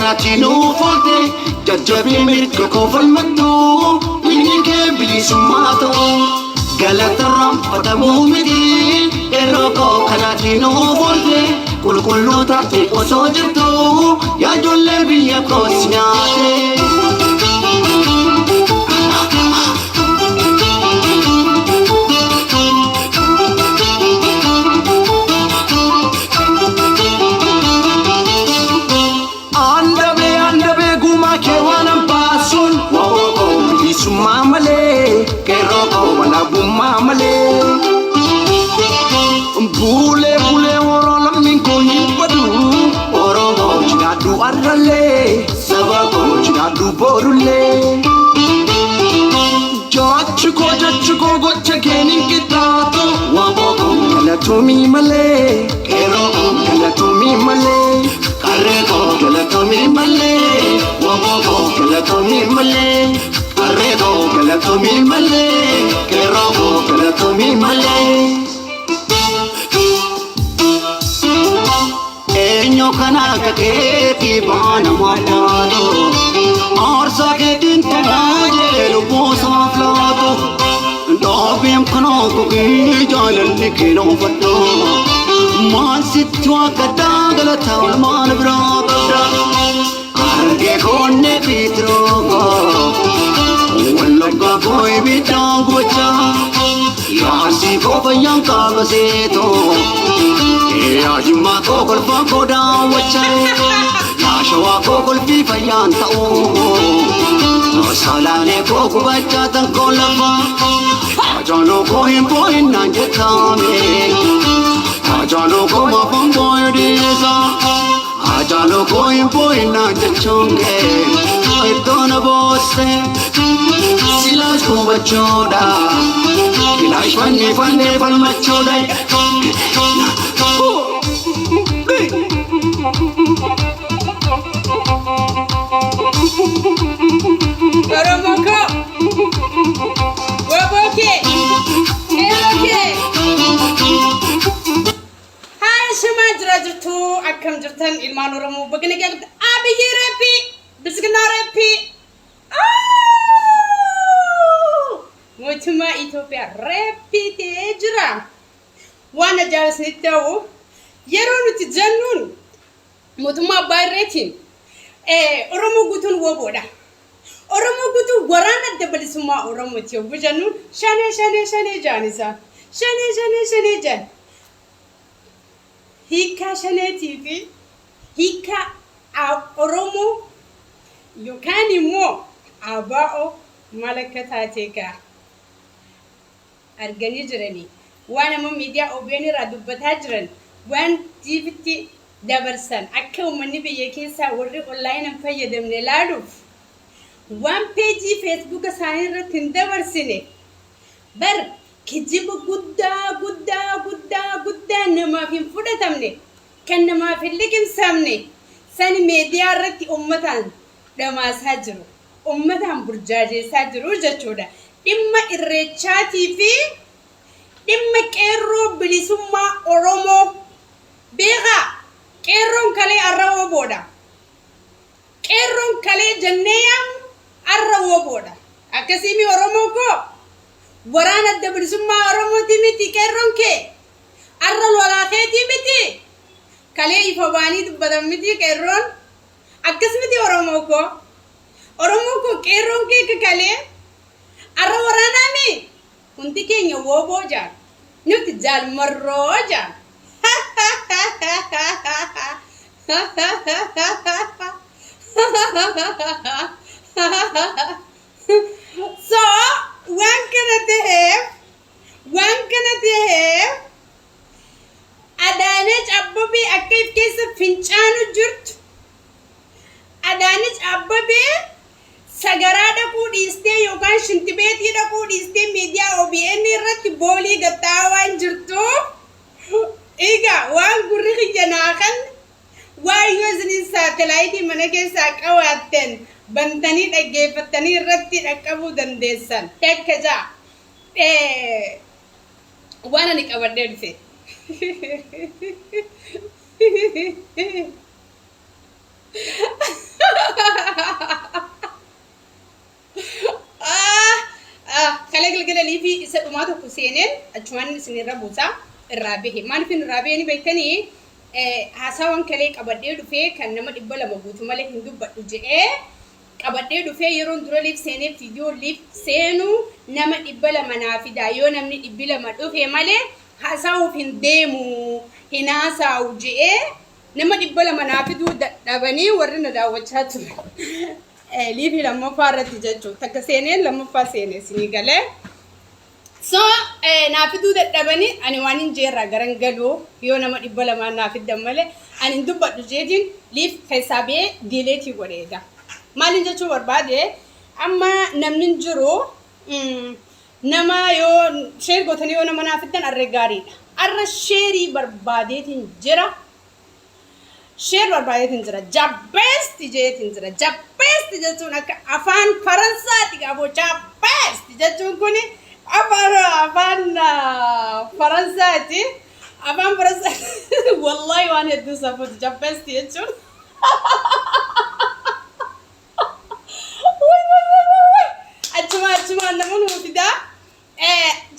kanatinu folte jajjabi mirga kofal mattu inni ke bilisumato galataram patamu miti eroko kanatinu folte kulkullu taate oso jirtu ya jolle biya kosnyate Mamale bule bule oro min ko yibadu oro go jadu arale sabago jadu borule jochko gocha kenin kitato wabogo kala tumi male kero kala tumi male kare go kala tumi male wabogo kala tumi male Arredo que la tome male, que robo que la tome male. Eño canaka que tibana mamado, arsa que tinta yelo posa flato. Dobbiam canoko che jalan che non fatto. Man sitwa kadaga la tawla man brada. Arge konne pitrogo. Walloga koi bitang gocha Yasi ko bayang kabaseto Ya juma ko kolfa ko da wacha Ya shawa ko kolfi bayan tao Salane ko kubacha tang ko lava Ajano ko himpoin na jetame Ajano ko mapang boy disa Ajano ko himpoin na jetchonge Ito na bosse Silas ko bachoda Kilash fanne fanne fan machoda Oromoko Waboke Eloke Hai shima jirajirtu akkam jirtan ilmaan Oromoo bagana gagd Abiy Rapi Bisgna Rapi Mutuma Ethiopia repite jira wana jalas nitawu yeronu tijannun mutuma bayretin Oromo gutun woboda Oromo gutu warana dabalisuma Oromo tiyo bujannun shane janisa shane jan hika shane TV hika Oromo yukani mo abao malakatateka argani jirani wana mo media obeni radubata jiran wan tifti dabarsan akka umani be yake sa warri online an fayyadam ne ladu wan page Facebook sanin ratin dabarsine bar kijibu gudda nama fin fudatamne kan nama fillikin samne sani media ratti ummatan dama sajiru ummatan burjaje sajiru jachoda Dimma irreechaatii fi dimma qeerroo bilisummaa Oromoo beekaa qeerroon kalee arrawoo booda qeerroon kalee janneeyam arrawoo booda akkasimi Oromoo koo waraana adda bilisummaa Oromooti miti qeerroon kee arra lolaakeetii miti kalee ifa baanii dubbatan miti qeerroon akkas miti Oromoo koo qeerroon kee kalee Arra waranami kunti kenya wobo jan nuti jal marro jan So when can I have Adanech Ababi akif kesa finchanu jurt Adanech Ababi Sagarada food is stay yogan shintibeti da food is stay media OBN irratti boli gatawan jirtu iga wan gurri janakan wa yuzini satellite manake saqawaten bantani dagefatani irratti daqabu dandesan tekkaja wana ni qabadde dhufe dhumaa tokko seeneen achumaan isinirra buusaa irraa bahe. Maaliif irraa bahee ni beektanii haasawwan kalee qabadhee dhufee kan nama 200 guutu malee hin dubbadhu jedhee qabadhee dhufee yeroon dura liif seenee viidiyoo liif seenu nama 200 naa fidaa yoo namni 200 dhufe malee haasawuuf hin deemu hin haasa'u jedhee nama 200 naa fiduu dadhabanii warri na daawwachaa ture. Liifi lammaffaa irratti jechuudha. Takka seeneen lammaffaa seenee isinii galee. So naa fiduu dadhabanii ani waan hin jeerraa garan galuu yoo nama 200 naa fiddan malee ani hin dubbadhu jeetiin liif keessaa ba'ee diileetii godheedha. Maalin jechuu barbaade amma namni jiru nama yoo sheer gootanii yoo nama naa fiddan arree gaariidha. Arra sheerii barbaadeetiin jira. Sheer barbaadeetiin jira. Jabbeesti jeetiin jira. Jabbeesti jechuun akka afaan Faransaati qabu. Jabbeesti jechuun kuni afaan Faransaati. Afaan Faransaati. Wallahi waan hedduu safuuti. Jabbeesti jechuun. Achuma namoonni fidaa.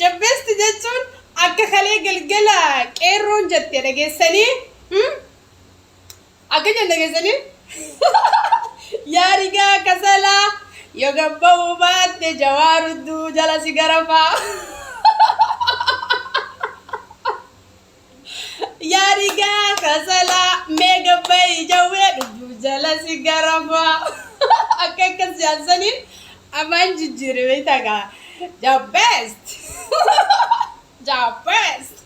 Jabbeesti jechuun akka kalee galgala qeerroon jettee dhageessanii. Akka jenna dhageessanii. Yaarigaa kasalaa yoo gabba'uu baatte jawaarudduu jala si garafaa. Yaarigaa kasalaa mee gabba'ii jawwee dhudduu jala si garafaa. Akka akkas jaalsaniin amaan jijjiirame tagaa. Jabbeest. Jabbeest.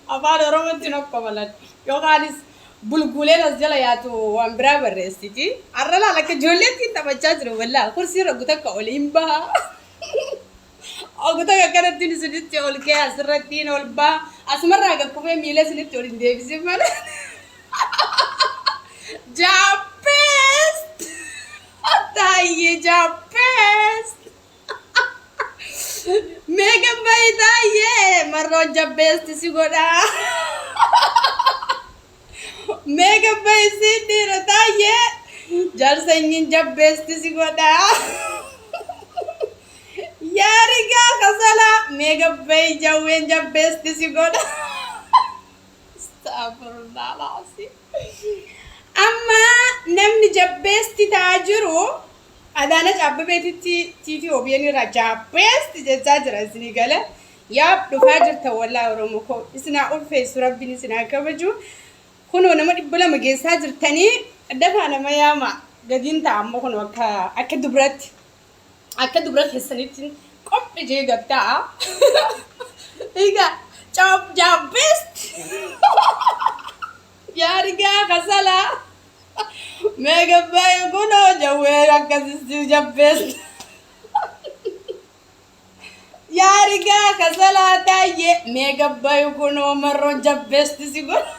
Afaan Oromootti nokko malan. Yookaanis bulguleen as jala yaatu waan biraa barreessiti. Arra laala akka ijoolleetti taphachaa jiru wallaa. Kursiin raggu takka ol hin baha. Oguu takka akkanatti isinitti ol kee asirratti ol baha. Asumarraa gakkufee miila isinitti ol hin deebisin malee. Jabbeest. Taayyee jabbeest. Meeqa bayi taayyee marroon jabbeesti si godhaa. Meeqa bayi si dhiira taayyee jaarsanyiin jabbeesti si godhaa. Yaarigaa kasalaa meeqa bayi jawween jabbeesti si godhaa. Astaghfirullahalazim. Amma namni jabbeesti ta'aa jiru Adaanach Abbebeetitti TV OBN irraa jabbeesti jechaa jira isinii gala. Yaa dhufaa jirta wallaa Oromoo koo isinaa ulfeessu rabbiin isinaa kabaju. Kunoo nama 200 geessaa jirtanii dafaa nama yaama gadiin ta'a ammoo kun akka dubratti keessanitti qophii jee gabtaa. Egaa jabbeesti. Yaarigaa kasalaa. Mega bayi kuno jawwee akkasitti jabbeesti. Yaarigaa kasalaa taayyee mega bayi kuno marroon jabbeesti si godha.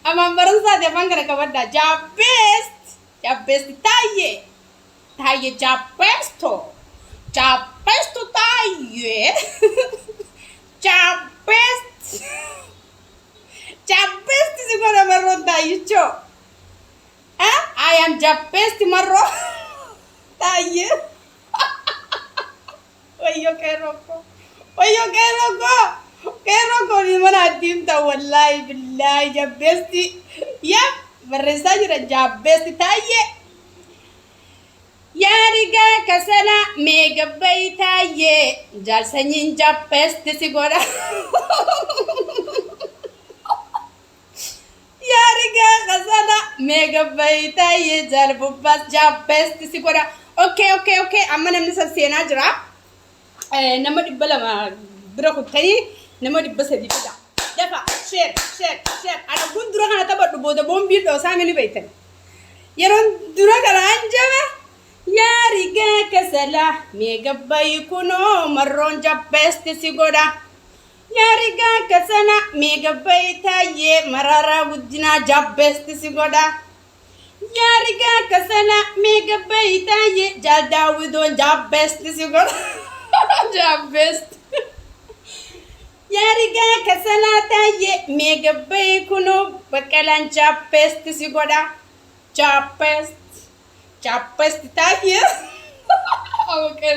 Amaan Faransaati afaan kana qabaddaa. Jabbeesti taayyee jabbeesto taayyee jabbeesti. Jabbeesti si godha marroon taayyichoo. I am jabbeesti marroo taayyee. Wayyo qeerroo koo ni mana addiin ta'u wallaahi billaahi jabbeesti. Yap barreessaa jira jabbeesti taayyee. Yaarigaa kasala meeqa bayi taayyee jaarsanyiin jabbeesti si godha. Yaarigaa kasala meeqa bayi taayyee jaalbubbaas jabbeesti si godha. Okay. Amma namni seenaa jira. Nama 200 bira kuttanii nama 300 fida. Dafa share. Ana kun dura kana taphadhu booda boombii dhoosaa mini beektan. Yeroon dura kana anjaba. Yaarigaa kasala meeqa bayi kunoo marroon jabbeesti si godha. Yaarigaa kasala meeqa bayi taayyee mararaa guddinaa jabbeesti si godha. Yaarigaa kasala meeqa bayi taayyee jaaldaawwidoon jabbeesti si godha. Jabbeesti. Yaarigaa kasala taayyee meeqa bayi kunoo baqqalaan jabbeesti si godha. Jabbeesti taayyee. Okay.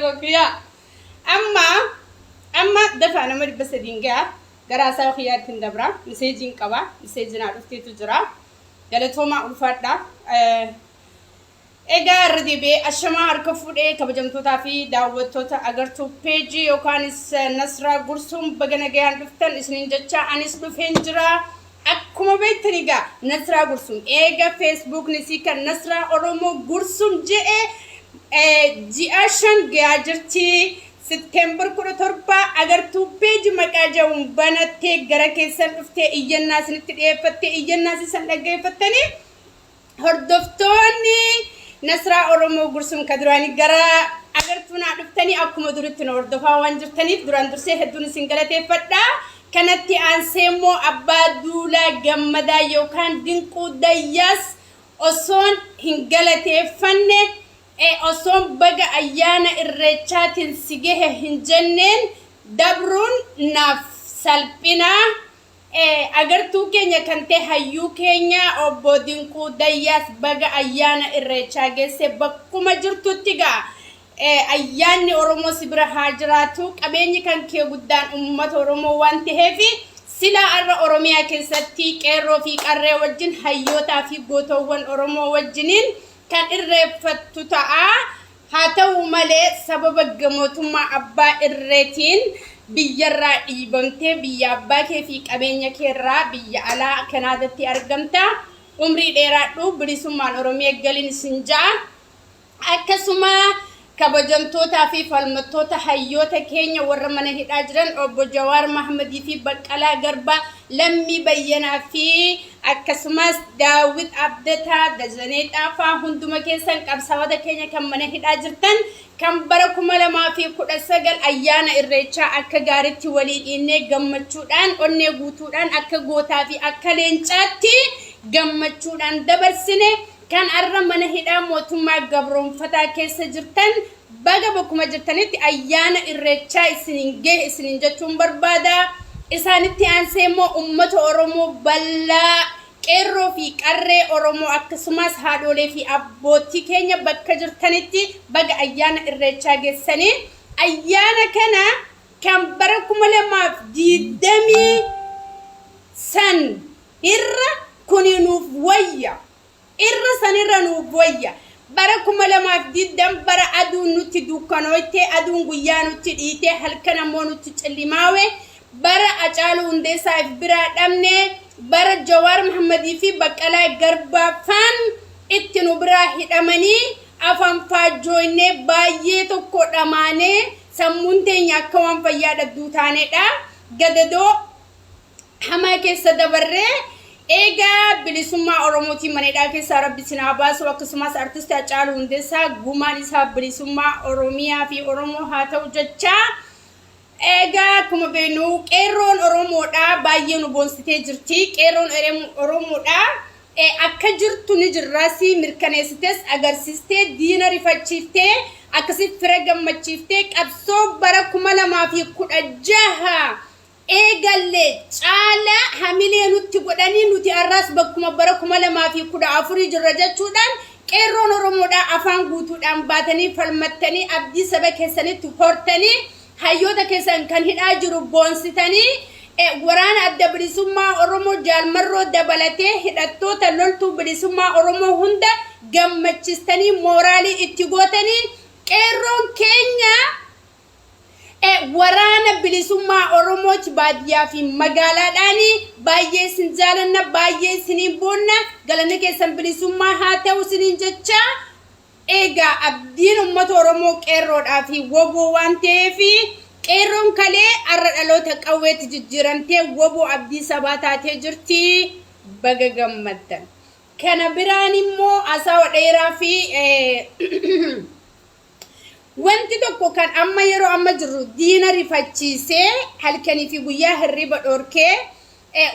أما دفع نمر بس دينجا قراسة وخيار تندبرا مسجين كوا مسجين عرفتي تجرا قالتهم ألفادا إيجا ردي بي أشما أركفود إيه كبجم توتا في دعوة توتا أجر تو بيجي وكانس نصرة قرصم بجنا جيان دفتن إسنين جتشا أنيس دفنجرا أكما بيتريجا نصرة قرصم إيجا فيسبوك نسيكا نصرة أرومو قرصم جئ جياشن جاجرتي سبتمبر كرة تربا أجر تو بيج مكاجا ومبنتي جرا كيسن فتى إيجنا سنتي فتى إيجنا سنتي فتني هردفتوني نصرة أرومو قرصم كدراني جرا أجر تونا دفتني أكما درتنا هردفا وانجرتني دران درسي هدوني سنجلتي فتا كانت أنسمو أبادولا جمدا يوكان دينكو داياس أصون هنجلتي فنه أصوم بقى أيانا الرجات سجيه هنجنن دبرون نف سلبنا أجر تو كينيا كنته هيو كينيا أو بودين كو داياس بقى أيانا الرجات سبكما جرتو تيجا أياني أرومو سبرا هاجراتو أبيني كان كيو قدان أمة أرومو وانتهفي سلا أرى أروميا كنستي كيرو في كاري وجن هيوتا في بوتو وان أرومو وجنين كان الرفتو تاع هاتو مالي سبب الجموتما أبا الرتين بيجرا إيبنتي بيابا كيفيك أبينيا كيرا بيجعلا كنادتي أرقمتا عمري ديراتو بريسوما أروميا قلين سنجا أكسوما كبجمتوتا في فالمتوتا حيوتا كينيا ورمنا هداجران أبو جوار محمدي في بقلا قربا لمي بينا في أكسماس داود أبدتا دزنيت أفا هندوما كيسان كبساودا كينيا كمنا هداجرتان كم بركم لما في كل سجل أيانا الرجال أكجارتي وليد إني جمتشودان أني بوتودان أكجوتا في أكلينشاتي جمتشودان دبرسنة كان أرمنا هدا موتما جبرون فتا كيس جرتن بقى بكم جرتنتي أيانا الرجال سنينجة بربادا إسانتي أنسمو أمة أرومو بلا كيرو في كاري أرومو أكسماس هادولي في أبوتي كينيا بقى جرتنتي بقى أيانا الرجال سني أيانا كان بركم لما ديدمي سن كوني نوفويا سنيرا نوفويا بركم لما ديدم برا أدون نتي دوكانويتي أدون غيانو تديتي هلكنا مونو تتلماوي برا أجالو انديسا إفبرا دمني برا جوار محمدي في بقلا غربا فان اتنو برا هدامني أفن فاجويني بايتو كوداماني سمونتين يكوان فيادا دوتاني دا غددو هما كيسا دبره إيجا بلسما أوروموتي منيدا كيسا ربي سناباس وكسما أرتست أجالو انديسا غومانيسا بلسما أوروميا في أورومو هاتو جتشا إيجا كما بينو كيرون أورومو دا باينو بونستي جرتي كيرون أورومو دا أكجرتو نجراسي مركنيستس أغرسيستي دينا رفاچيفتي أكسي فرقم مچيفتي أبسو بركما لما في كود أجاها إيجالي على حملي نوتي قداني نوتي الراس بكما بركما لما في كود أفري جرجة چودان كيرون أورومو دا أفان غوتو دان باتني فالمتني أبدي سبك هساني تفورتني هايوتا كيسان كان هدا جرو بونستاني ورانا أدى بريسوما أورومو جال مرو دبالتي هدا توتا لولتو بريسوما أورومو هندا جمّتشستاني مورالي اتغوتاني كيرون كينيا ورانا بريسوما أورومو تباديا في مغالا داني باية سنزالنا باية سنينبونا غلنا كيسان بريسوما هاتاو سنينجتشا إيجا أبدين أمة أورومو كيرون أفي وبو وانتي في كيرون كالي أرد ألوتك أويت ججرانتي وبو أبدي سباتاتي جرتي بغا غمتن كان براني مو أساو ديرا في وانتي دوكو كان أما يرو أما جرو دينا رفاتشيسي هل كان في بياه الربا أوركي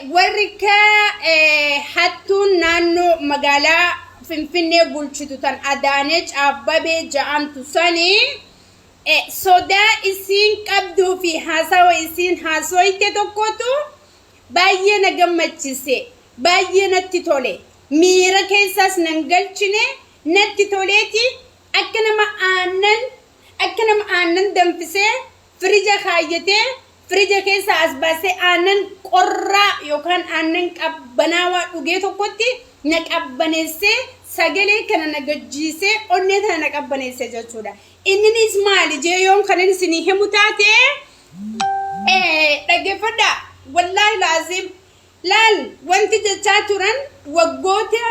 وركا حتو نانو مغالا فنفني بولشتو تان أدانج أبابي جامتو ساني soda isin qabdu fi hasawa isin hasoyte tokkotu baay'ee na gammachise baay'ee natti tole miira keessas nan galchine natti toleeti akka nama aannan danfise firija kaayyatee firija keessa as baasee aannan qorraa yookaan aannan qabbanaawaa dhugee tokkotti na qabbaneessee sagalee kana na gajjiisee onnee tana na qabbaneessee jechuudha. Inninis maali jeeyoon kan inni isinii himu taate dhaggeeffadha wallaahi laazim laal wanti jechaa turan waggoota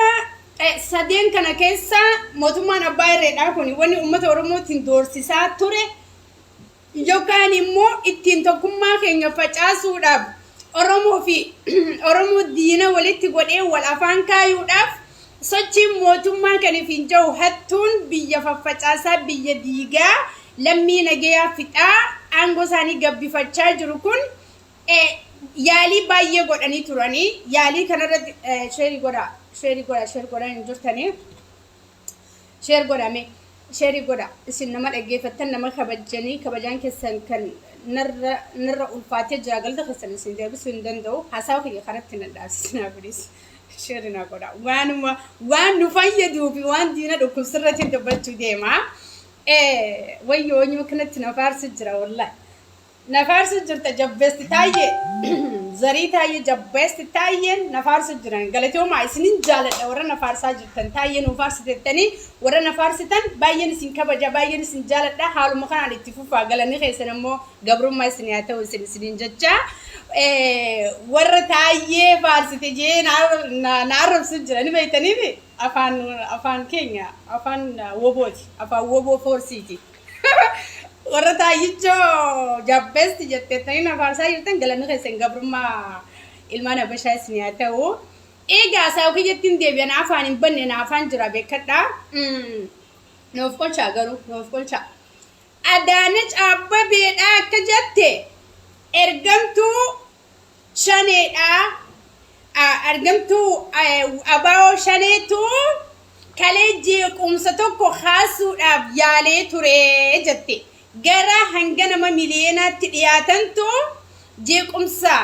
sadeen kana keessa mootummaan abbaa irreedhaa kun wanni uummata oromootiin doorsisaa ture yookaan immoo ittiin tokkummaa keenya facaasuudhaaf oromoo fi oromoo diina walitti godhee wal afaan kaayuudhaaf sochiin mootummaa kaniif hin jiru hattuun biyya faffacaasaa biyya diigaa lammii nagayaa fixaa aangoo isaanii gabbifachaa jiru kun yaalii baay'ee godhanii turanii yaalii kanarratti sheerii godha hin jirtanii sheer godhame sheerii godha isin nama dhaggeeffattan nama kabajaan keessan kan narra ulfaatee jira galata keessan isin deebisuu hin danda'u haasawa kiyya kanatti nan dhaabsisinaa bilis sheerii naa godha waan nu fayyaduu fi waan diina dhukkubsirratti dubbachuu deema wayyoo onyuu kanatti na faarsi jira wallahi na faarsi jirta jabbeesti taayye zarii taayye jabbeesti taayyen na faarsi jiran galatoomaa isinin jaaladha warra na faarsaa jirtan taayye nu faarsitettanii warra na faarsitan baay'een isin kabaja baay'een isin jaaladha haaluma kanaan itti fufaa galanii keessan immoo gabrummaa isin haa ta'u isinin jecha warra taayyee faarsite jee na arrabsu jira ni beeytaniif afaan keenya afaan wobooti afaan woboo foorsiiti warra taayyichoo jabbeesti jetteettanii na faarsaa jirtan galanii keessan gabrummaa ilmaan habashaa isin haa ta'u egaa saawwa kiyyattiin deebi'an afaan hin banne na afaan jira beekadha noof qolchaa garuu noof qolchaa Adaanech Abbabeedhaa akka jette ergamtuu shaneedhaa argamtuu abaa'oo shaneetu kalee jeequmsa tokko kaasuudhaaf yaalee ture jette gara hanga nama miliyoonaatti dhiyaatantu jeequmsa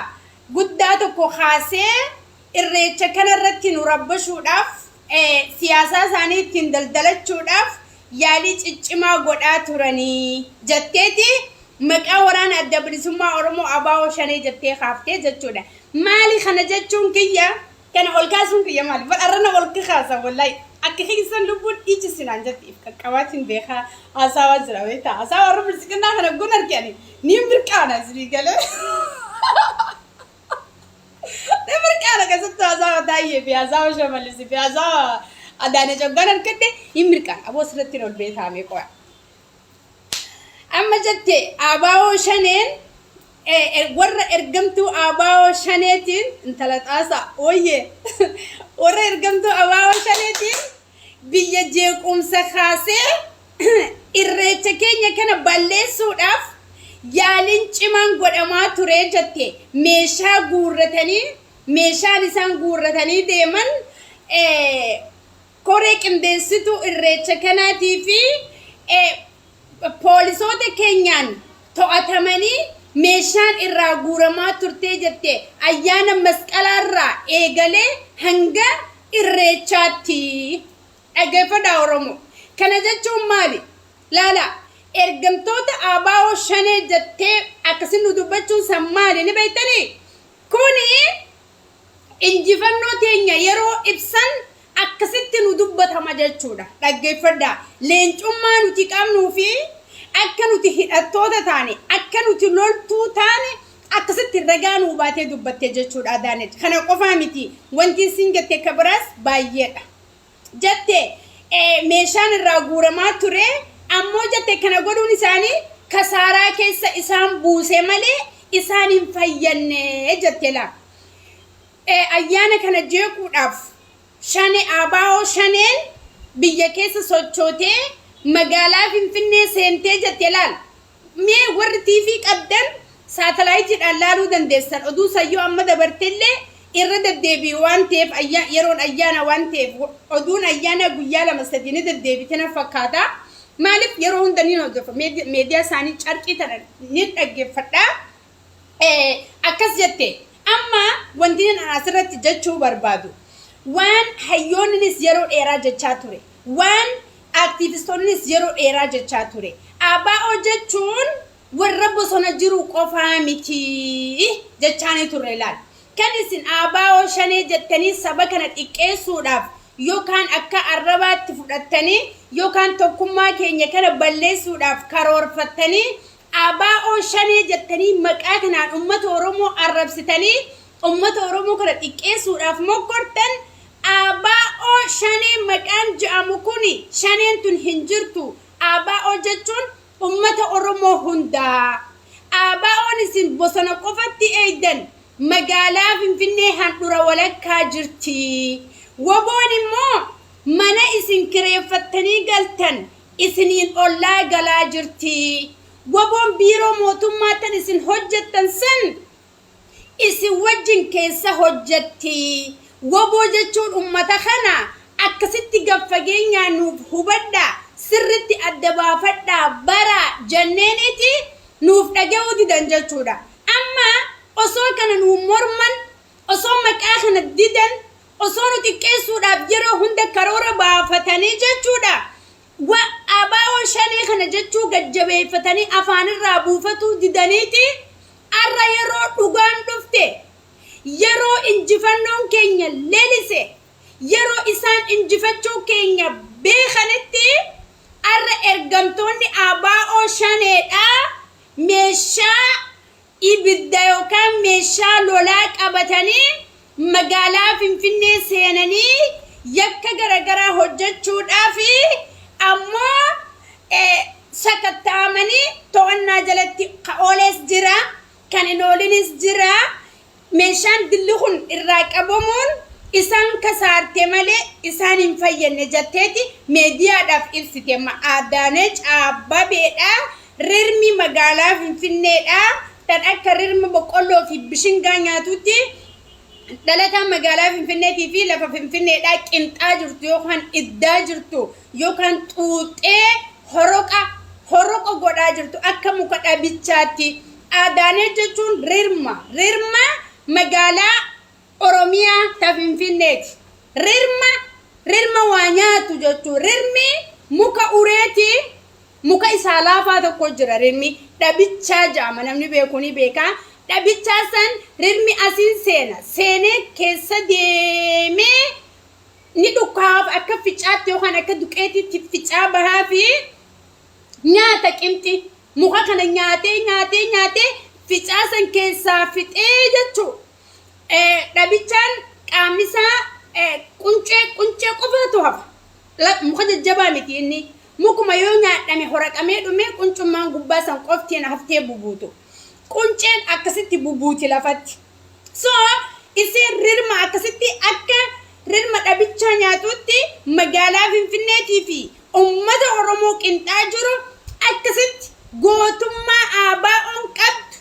guddaa tokko kaasee irreecha kanarratti nu rabbashuudhaaf siyaasaa isaanii ittiin daldalachuudhaaf yaalii ciccimaa godhaa turanii jetteeti maqaa waraana adda bilisummaa Oromoo abaa'oo shanee jettee kaaftee jechuudha. Maali kana jechuun kiyya kana ol kaasuun kiyya maali? Badhaarrana ol kaasa wallahi akka keessan lubbuun ijjisinaan jettiif qaqqabaatiin beekaa haasawaa jira beektaa haasawaa warra bilisiqinaa kana gun arganii ni mirqaana isinii galee. Ni mirqaana keessatti haasawaa taayee fi haasawaa shamalisi fi haasawaa Adaanech Abbabeedhaan argatte ni mirqaana aboo sirratti ol beekamee qo'a. Amma jette abaa'oo shaneen warra ergamtuu abaa'oo shaneetiin intala xaasaa ooyyee warra ergamtuu abaa'oo shaneetiin biyya jeequmsa kaasee irreecha keenya kana balleessuudhaaf yaaliin cimaan godhamaa ture jette meeshaa guurratanii meeshaan isaan guurratanii deeman koree qindeessituu irreecha kanaatii fi poolisoota keenyaan to'atamanii meeshaan irraa guuramaa turtee jette ayyaana masqalaarraa eegalee hanga irreechaatti dhaggeeffadhaa Oromoo kana jechuun maali laala ergamtoota abaa'oo shanee jettee akkasin nu dubbachuun san maali ni beektanii kuni injifannoo teenya yeroo ibsan akkasitti nu dubbatama jechuudha dhaggeeffadhaa leencummaa nuti qabnuu fi akka nuti hidhattoota taane akka nuti loltuu taane akkasitti ragaa nuu baatee dubbattee jechuudha Adaanech kana qofaa miti wanti isin jette kabiraas baay'eedha jette meeshaan irraa guuramaa ture ammoo jette kana godhuun isaanii kasaaraa keessa isaan buuse malee isaan hin fayyanne jette laa ayyaana kana jeequudhaaf shane abaa'oo shaneen biyya keessa sochootee magaalaa Finfinnee seentee jette laal mee warri TV qabdan saatalaayitiidhaan laaluu dandeessan oduu sayyoo amma dabartellee irra deddeebi'u waan ta'eef yeroon ayyaana waan ta'eef oduun ayyaana guyyaa lama sadii ni deddeebite na fakkaata maaliif yeroo hunda ni hojjetu meediyaa isaanii carqii tana ni dhaggeeffadhaa akkas jette amma wanti asirratti jechuu barbaadu waan hayyoonnis yeroo dheeraa jechaa ture waan aktivistoonnis yeroo dheeraa jechaa ture abaa'oo jechuun والرب سنجرو قفامتي جتاني تريلان كان آباء شني جتني سبكنا إكيسو داف يو كان أكا الربات تفتني يو كان تكما كينيا كان بلسو داف كارور فتني آباء شني جتني مكاكنا أمة ورمو عرب ستني أمة ورمو كانت إكيسو داف مكورتن آباء شني مكان جامكوني شني انتن هنجرتو آباء جتون أمة ورمو هندا آباء نسين بصنا قفتي أيدن مقالا فيني هندورا ولا كاجرتي وبوني مو منا اسن كريفتني قلتن اسنين أولا قلاجرتي وبون بيرو موتماتن اسن حجتن سن اسن وجن كيسا حجتي وبو جتشون أمتا خنا أكستي قفقين يانوف هبدا سرتي أدبا فدا برا جنينيتي نوف نجاودي دنجتشودا أما أصول كان نمرمن أصول مكاخن الديدن أصول تكيسو دابجرو هند كرورة بافتاني جتشودا وأباو شاني خنا جتشو قجبي فتاني أفان الرابو فتو ديدانيتي أرى يرو دوغان دفته يرو إنجفنون كينيا ليلسي يرو إسان إنجفتشو كينيا بيخانتي أرى إرغمتوني أباو شاني ميشا ibidda yookaan meeshaa lolaa qabatanii magaalaa Finfinnee seenanii yakka garagaraa hojjechuudhaaf ammoo sakattaamanii to'annaa jalatti ooles jira kan hin oolinis jira meeshaan dilli kun irraa qabamuun isaan kasaarte malee isaan hin fayyadne jetteeti meediyaadhaaf ibsite Adaanech Abebeedha rirmi magaalaa Finfinneedha tan akka rirma boqqolloo fi bishingaa nyaatutti dhalataan magaalaa Finfinneetii fi lafa Finfinneedhaa qinxaa jirtu yookaan iddaa jirtu yookaan xuuxee horoqa godhaa jirtu akka muka dhabichaatti Adaanech jechuun rirma magaalaa Oromiyaa ta Finfinneeti rirma waa nyaatu jechuun rirmi muka ureeti muka isaa laafaa tokko jira rirmi dhabichaa jaama namni beekuni beekaa dhabichaa san rirmi asiin seenee keessa deemee ni dhukaaf akka ficaatti yookaan akka duqeetitti ficaa bahaa fi nyaata qimxi muka kana nyaatee ficaa san keessaa fixee jechuu dhabichaan qaamisaa quncee qofatu hafa muka jajjabaa miti inni mukuma yoo nyaadhame horaqamee dhume quncummaan gubbaa san qoftiin haftee bubuutu qunceen akkasitti bubuuti lafatti so isin rirma akkasitti akka rirma dhabichaa nyaatutti magaalaa Finfinneetii fi ummata Oromoo qinxaa jiru akkasitti gootummaa ABO'n qabdu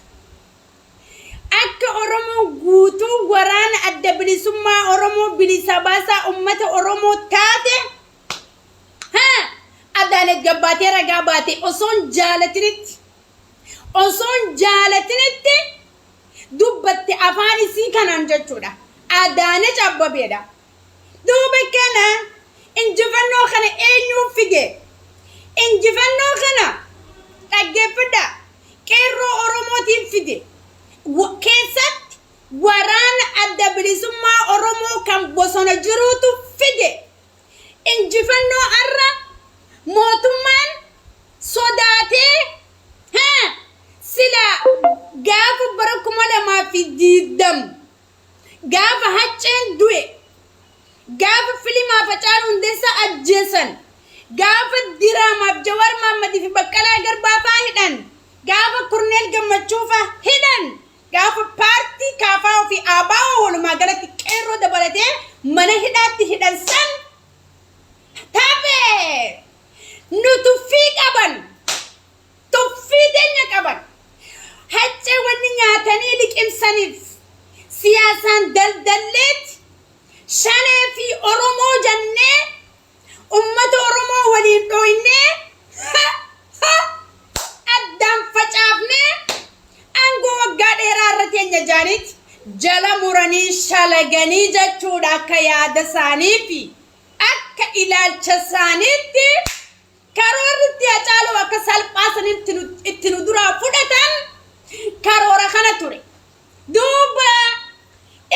akka Oromoo guutuu waraana adda bilisummaa Oromoo bilisa baasaa ummata Oromoo taate Adaanech gabbaatee ragaa baate osoon jaalatinitti dubbatte afaan isii kanaan jechuudha Adaanech Abebeedha duuba kana injifannoo kana eenyuun fige injifannoo kana dhaggeeffadha qeerroo Oromootiin fige keessatti waraana adda bilisummaa Oromoo kan bosona jiruutu fige injifannoo arra mootummaan sodaatee sila gaafa bara 2020 gaafa hacceen du'e gaafa filimaa Hacaaluu Hundeessaa ajjeesan gaafa diraamaaf Jawaar Mohammadii fi Baqqalaa Garbaa faa hidhan gaafa Korneel Gammachuu faa hidhan gaafa paartii KFO fi ABO walumaa galatti qeerroo dabalatee mana hidhaatti hidhan san taphee nutuffii qaban tuffii teenya qaban haccee wanni nyaatanii liqimsaniif siyaasaan daldalleet shanee fi Oromoo jannee ummata Oromoo waliin dhooynee addaan facaafnee aangoo waggaa dheeraa irra teenya jaanitti jala muranii shalaganii jechuudha akka yaada isaanii fi akka ilaalcha isaaniitti karoorritti Hacaaluu akka salphaasan itti nu duraa fudhatan karoora kana ture duuba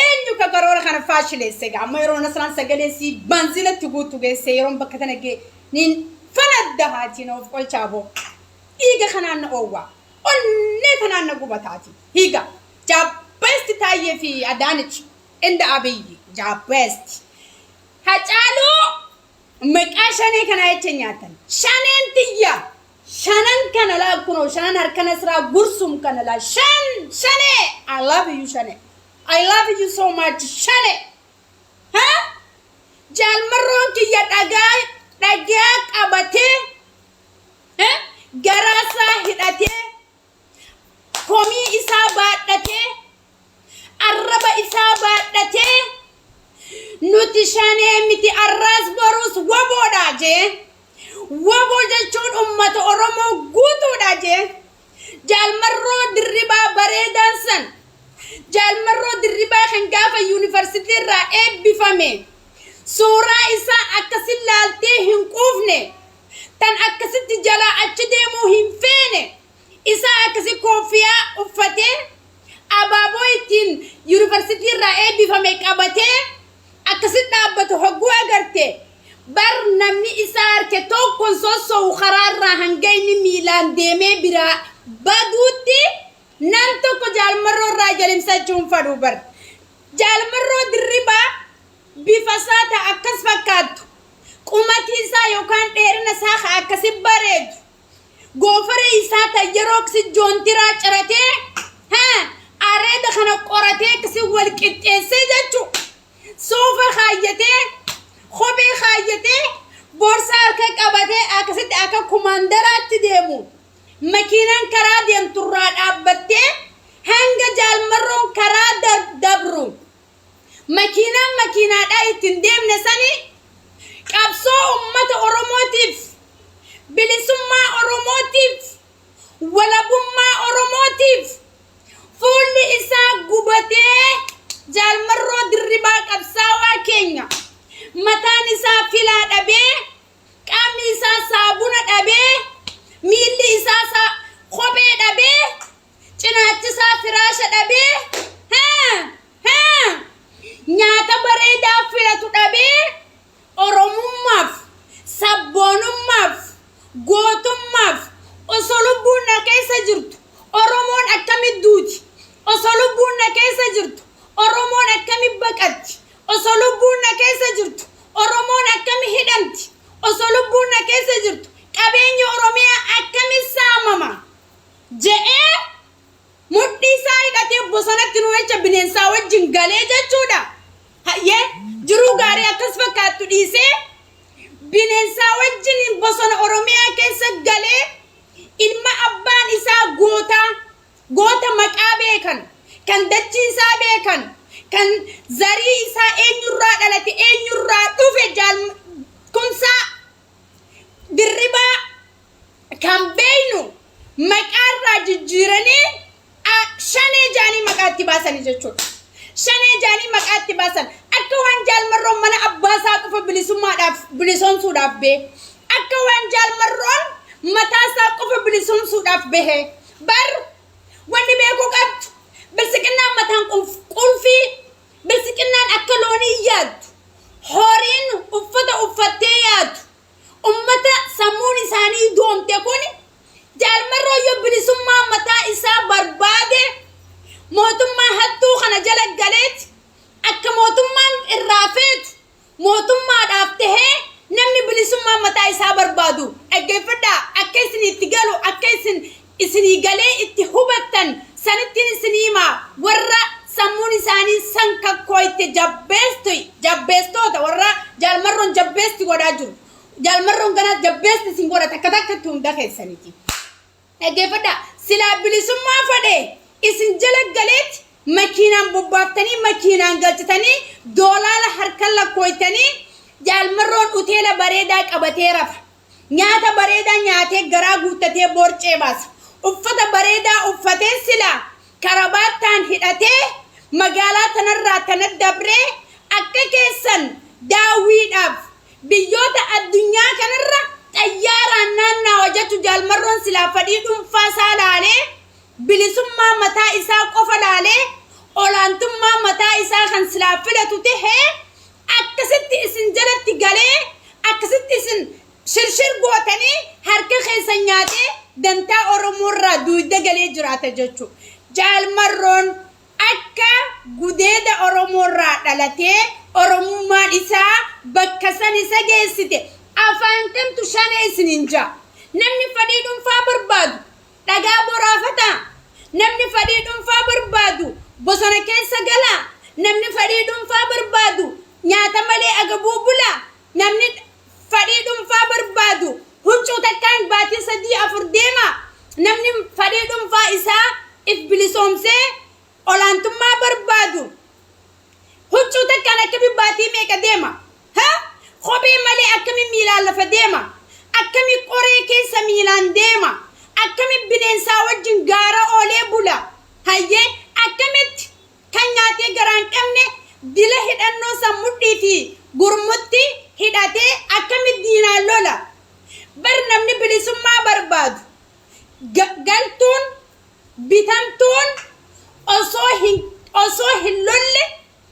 eenyu ka karoora kana faashileesse amma yeroo nasraan sagaleessi banzilatti guutu geesse yeroon bakka tana gee nin fanadda haatiin of qolchaaboo higa kanaan na oowwaa ollee kanaan na gubataati higa jabbeesti taayee fi Adaanech inda Abiyyi jabbeesti Hacaaluu maqaa shanee kana jecha nyaatan shaneen tiyya shanan kana laa kunoo shanan harkana siraa gursum kana laa shanee I love you Shane I love you so much Shane huh jaalmarroon kiyya dhagaa qabatee garaasaa hidhatee komii isaa baadhatee arraba isaa baadhatee nuti Shanee miti arraas boruus waboodha jee waboo jechuun ummata Oromoo guutuudha jee jaalmarroo dirribaa bareedaan san jaalmarroo dirribaa kan gaafa yuunivarsiitii irraa eebbifame suuraa isaa akkasin laaltee hin quufne tan akkasitti jalaa achi deemuu hin feene isaa akkasi koofiyaa uffatee abaaboo ittiin yuunivarsiitii irraa eebbifame qabatee akkasit dhaabbatu hogguu agarte bar namni isaa harke tokkoon sossoo'u karaarraa hanga inni miilaan deemee biraa baduutti nan tokko jaalmarroo irraa jalimsachuun fadhu bar jaalmarroo dirribaa bifa isaa ta'a akkas fakkaattu qumatii isaa yookaan dheerina isaa akkasi bareedu goofaree isaa ta'a yeroo akkasi joontiraa ciratee areeda kana qoratee akkasi wal qixxeessee jechuu suufa kaayyatee kophee kaayyatee boorsaa harka qabatee akkasitti akka kumaandaraatti deemu makiinaan karaa deemturraa dhaabbattee hanga jaalmarroon karaa dabru makiinaadhaa ittiin deemne sani qabsoo ummata Oromootiif bilisummaa Oromootiif walabummaa Oromootiif fuulli isaa gubatee jaalmarroo dirribaa qabsaawaa keenya mataan isaa filaa dhabee qaamni isaa saabuna dhabee miilli isaa kophee dhabee cinaachi isaa firaasha dhabee nyaata bareedaa filatu dhabee Oromummaaf sabboonummaaf gootummaaf osoo lubbuun na keessa jirtu Oromoon akkamitti duuti osoo lubbuun na keessa jirtu Oromoon akkami baqatti osoo lubbuun na keessa jirtu Oromoon akkami hidhamti osoo lubbuun na keessa jirtu qabeenyi Oromiyaa akkami saamama je'ee mudhii isaa hidhatee bosonatti nu jecha bineensaa wajjin galee jechuudha hayyee jiruu gaarii akkas fakkaattu dhiisee bineensaa wajjin bosona Oromiyaa keessa galee ilma abbaan isaa goota maqaa beekan kan dachii isaa beekan kan zarii isaa eenyurraa dhalate eenyurraa dhufe kumsaa dirribaa kan beeynu maqaarraa jijjiiranii Shanee jaanii maqaatti baasanii jechuudha Shanee jaanii maqaatti baasan akka waan jaalmarroon mana abbaasaa qofa bilisoomsuudhaaf bee akka waan jaalmarroon mataasaa qofa bilisoomsuudhaaf bahe bar wanni beekuu qabdu bilsiqinnaan mataan qulfii bilsiqinnaan akka loonii yaaddu horiin uffata uffattee yaaddu ummata sammuun isaanii doomte kun jaalmarroo yoo bilisummaa mataa isaa barbaade mootummaa hattuu kana jala galeet akka mootummaan irraa feetu mootummaadhaaf tahee namni bilisummaa mataa isaa barbaadu dhaggeeffadhaa akka isin itti galu akka isinii galee itti hubattan sanittiin isiniimaa warra sammuun isaanii san kakkoo itti jabbeestoota warra jaalmarroon jabbeesti godhaa jiru jaalmarroon gana jabbeesti isin godhata akka takkatti hunda keessaniiti dhaggeeffadhaa silaa bilisummaa fadhee isin jala galeetti makiinaan bobbaaftanii makiinaan galchitanii doolaara harkaan lakkooytanii jaalmarroon uteela bareedaa qabatee rafa nyaata bareedaa nyaatee garaa guuttatee boorcee baasa uffata bareedaa uffatee silaa karabaattaan hidhatee magaalaa tanarraa tana dabree akka keessan daawwiidhaaf biyyoota addunyaa kanarra xayyaaraan naannaa hojjetu jaalmarroon silaa fadhii dhuunfaa isaa laalee bilisummaa mataa isaa qofa laalee olaantummaa mataa isaa kan silaa filatu tahee akkasitti isin jalatti galee akkasitti isin shirshir gootanii harka keessan nyaatee dantaa Oromoorraa duuda galee jiraata jechuudha. Jaalmarroon akka gudeeda Oromoorraa dhalatee Oromummaan isaa bakka san isa geessite afaan kamtu shanee isiniin jaa. Namni fadhii dhuunfaa barbaadu dhagaa boraafataa. Namni fadhii dhuunfaa barbaadu bosona keessa galaa. Namni fadhii dhuunfaa barbaadu nyaata malee agabuu bulaa. Namni fadhii dhuunfaa barbaadu huccuu takkaan baatii 3-4 deema. Namni fadhii dhuunfaa isaa if bilisoomsee olaantummaa barbaadu huccuu takkaan akkami baatii meeqa deema? Kophee malee akkami miilaan lafa deema? Akkami qoree keessa miilaan deema? Akkami bineensaa wajjin gaara oolee bula? Hayyee akkamitti kan nyaatee garaan qabne dila hidhannoo sammudhii fi gurmutti hidhatee akkami diinaan lola? Bar namni bilisummaa barbaadu galtuun bitamtuun osoo hin lolle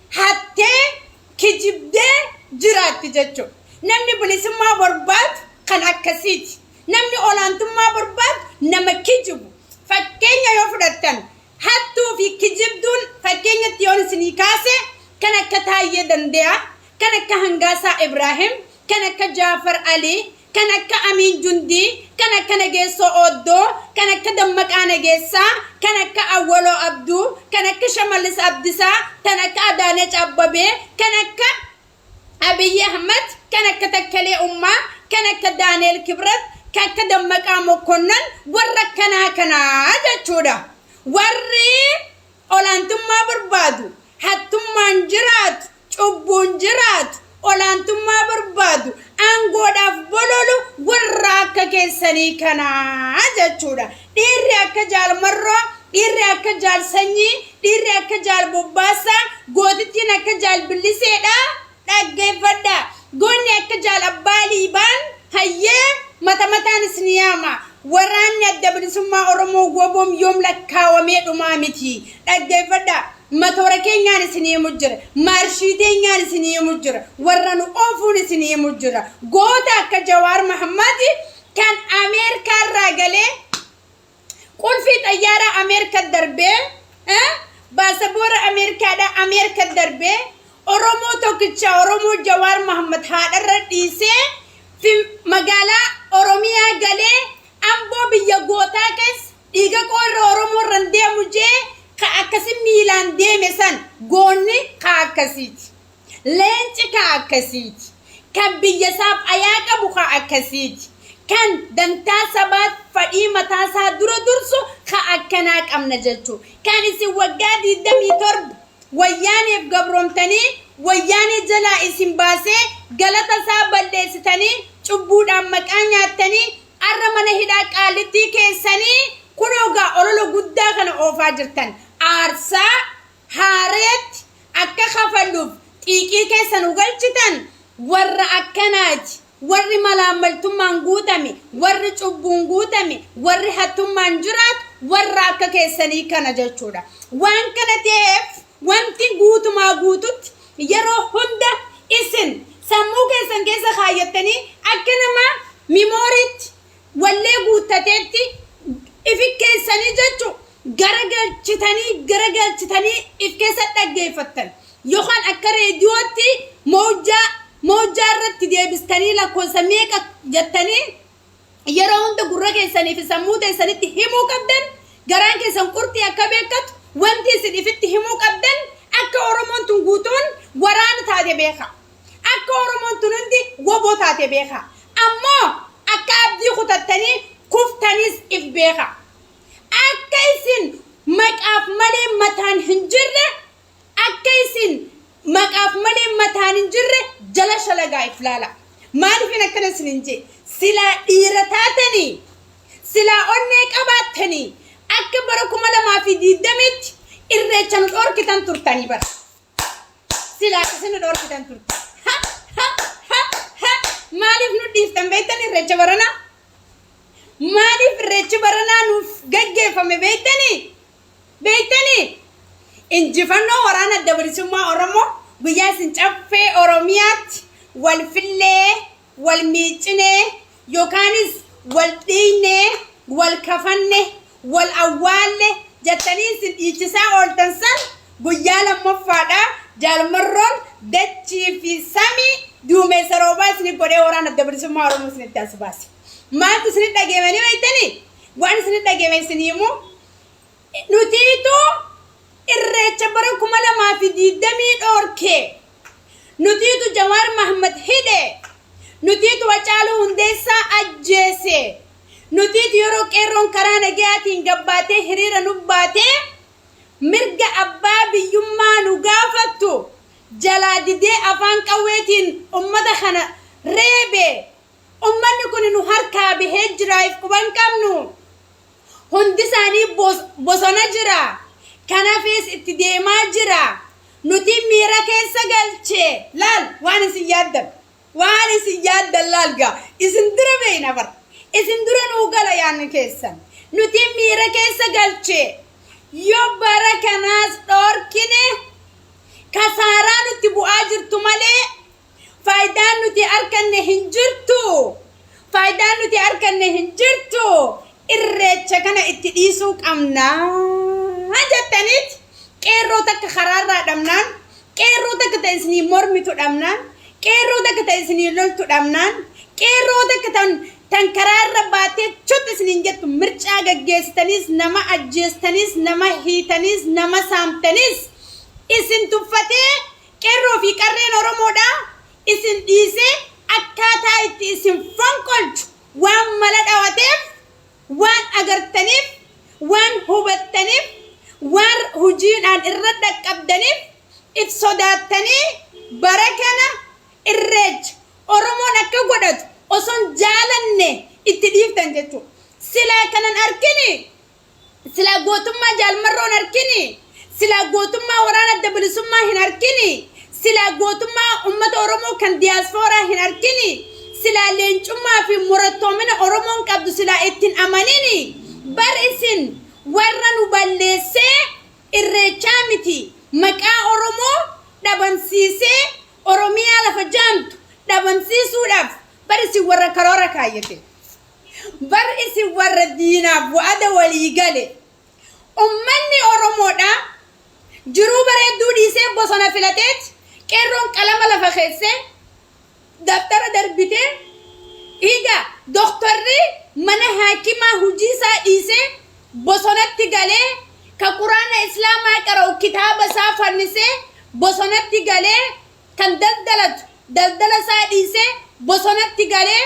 hattee kijibdee jiraatti jechuudha. Namni bilisummaa barbaadu kan akkasiiti. Namni olaantummaa barbaadu nama kijibu. Fakkeenya yoo fudhattan hattuu fi kijibduun fakkeenyatti yoon isinii kaase kan akka Taayyee Danda'a, kan akka Hangaasaa Ibrahim, kan akka Jaafar Ali, kan akka Amiin Jundii, kan akka Nageessoo Oddoo, kan akka Dammaqaa Nageessaa, kan akka Awwaloo Abduu, kan akka Shamallis Abdisaa, kan akka Adaanech Abbabee, kan akka Abiyyi Ahmad, kan akka Takkalee Ummaa, kan akka Daaneel Kibrat, kan akka Dammaqaa Mokkonnan warra kanaa jechuudha. Warri olaantummaa barbaadu hattummaan jiraatu cubbuun jiraatu olaantummaa barbaadu aangoodhaaf bololu warra akka keessanii kanaa jechuudha. Dhiirri akka Jaalmarroo, dhiirri akka Jaalsanyii, dhiirri akka Jaalbobbaasaa, gootittiin akka Jaalbilliseedha. Dhaggeeffadhaa. Goonni akka Jaalabbaa Liibaan hayyee mataan isiniyaama. Waraanni adda bilisummaa Oromoo goboom yoom lakkaawamee dhumaa miti. Dhaggeeffadhaa. Matoora keenyaan isiniimu jira. Maarshii teenyaan isiniimu jira. Warra nu oofuun isiniimu jira. Goota akka Jawaar Mahammad kan Ameerikaarraa galee qulfii xayyaaraa Ameerika darbee baasaboora Ameerikaadhaa Ameerika darbee Oromoo tokkicha Oromoo Jawaar Mahammad haadharra dhiisee magaalaa Oromiyaa galee Amboo biyya gootaa keessa dhiiga qoorra Oromoo irraan deemu jee ka akkasi miilaan deeme san goonni ka akkasiiti. Leenci ka akkasiiti. Kan biyya isaaf ayaa qabu ka akkasiiti. Kan dantaa sabaat fadhii mataasaa dura dursu ka akkanaa qabna jechuudha. Kan isin waggaa 27 wayyaaniif gabroomtanii wayyaanii jalaa isin baasee galata isaa balleessitanii cubbuudhaan maqaa nyaattanii arra mana hidhaa qaalittii keessanii kunoogaa ololo guddaa kana oofaa jirtan. Aarsaa haareetti akka kafalluuf xiiqii keessan ugalchitan warra akkanaati. Warri malaamaltummaan guutame, warri cubbuun guutame, warri hattummaan jiraatu warra akka keessanii kana jechuudha. Waan kana ta'eef wanti guutumaa guututti yeroo hunda isin sammuu keessan keessa kaayyattanii akka nama mimooriitti wallee guuttateetti ifi keessanii jechuudha. Garagalchitanii if keessa dhaggeeffattan yookaan akka reediyootti moojjaa irratti deebistanii lakkoofsa meeqa jettanii yeroo hunda gurra keessanii fi sammuu keessanitti himuu qabdan. Garaan keessan qurxii akka beekatu wanti isin ifitti himuu qabdan akka Oromoon tun guutuun waraana taate beeka. Akka Oromoon tun hundi woboo taate beeka. Ammoo akka abdii kutattanii kuftaniis if beeka. Akka isin maqaaf malee mataan hin jirre akka isin maqaaf malee mataan hin jirre jala shalagaa if laala. Maaliif akkana isin hin jee? Silaa dhiira taatanii silaa onnee qabaattanii akka bara 2020tti irreecha nu dhorkitan turtanii bara. Silaa isin nu dhorkitan turtan. Maaliif nu dhiiftan? jirtan beektani irreecha baranaa? Maaliif irreechi baranaa nuuf gaggeeffame beektani? Injifannoo waraana adda bilisummaa Oromoo guyyaa isin caffee Oromiyaatti wal fillee, wal miiccinee yookaanis wal dhiinee, wal kafanne, wal awwaalle jettanii isin dhiichisaa ooltan san guyyaa lammaffaadhaa jaalmarroon dachii fi samii duumessa roobaa isin godhee waraana adda bilisummaa Oromoo isinitti as baase. Maaltu isin dhageemanii beektanii? Waan isin dhageeme isinii immoo nutiitu irreecha bara 2020 dhoorkee. Nutiitu Jawaar Mahmad hidhe. Nutiitu Hacaaluu Hundeessaa ajjeese. Nutiitu yeroo qeerroon karaa nagayaatiin gabbaatee hiriira nu baatee mirga abbaa biyyummaa nu gaafattu jalaa didee afaan qawweetiin ummata kana reebe. Ummanni kun nu harkaa bahee jira if quban qabnu. Hundi isaanii bosona jira. Kanaafis itti deemaa jira. Nuti miira keessa galchee laal waan isin yaaddan laal gaa isin dura beeyna bar isin dura nuu gala yaanni keessan nuti miira keessa galchee yoo bara kanaas dhoorkine kasaaraa nuti bu'aa jirtu malee faayidaan nuti arganne hin jirtu irreecha kana itti dhiisuu qabnaa jettaniiti. Qeerroo takka karaarraa dhabnaan, qeerroo takka ta'e isinii mormitu dhabnaan, qeerroo takka ta'e isinii loltu dhabnaan, qeerroo takka tan karaarra baatee chota isiniin jettu mircaa gaggeessitaniis, nama ajjeestaniis, nama hiitaniis, nama saamtaniis isin tuffatee qeerroo fi qarreen Oromoodhaa isin dhiisee akkaataa itti isin fonqolchu waan mala dhawateef, waan agartaniif, waan hubattaniif, waan hujiidhaan irra dhaqqabdaniif if sodaattanii bara kana irreecha Oromoon akka godhatu osoon jaalanne itti dhiiftan jechuudha. Silaa kanan arkini, silaa gootummaa jaalmarroon arkini, silaa gootummaa waraana adda bilisummaa hin arkini, silaa gootummaa ummata Oromoo kan diyaaspooraa hin arkini, silaa leencummaa fi murattoomina Oromoon qabdu silaa ittiin amanini. Bar isin warra nu balleessee irreechaa miti maqaa Oromoo dhabamsiisee Oromiyaa lafa jaamtu dhabamsiisuudhaaf bar isin warra karoora kaayyate. Bar isin warra diinaaf wa'ada walii gale. Ummanni Oromoodha jiruu bareedduu dhiisee bosona filateet qeerroon qalama lafa keessee daftara darbitee higa doktorri mana haakimaa hujii isaa dhiisee bosonatti galee ka quraana islaamaa qara'u kitaaba isaa fannisee bosonatti galee kan daldala isaa dhiisee bosonatti galee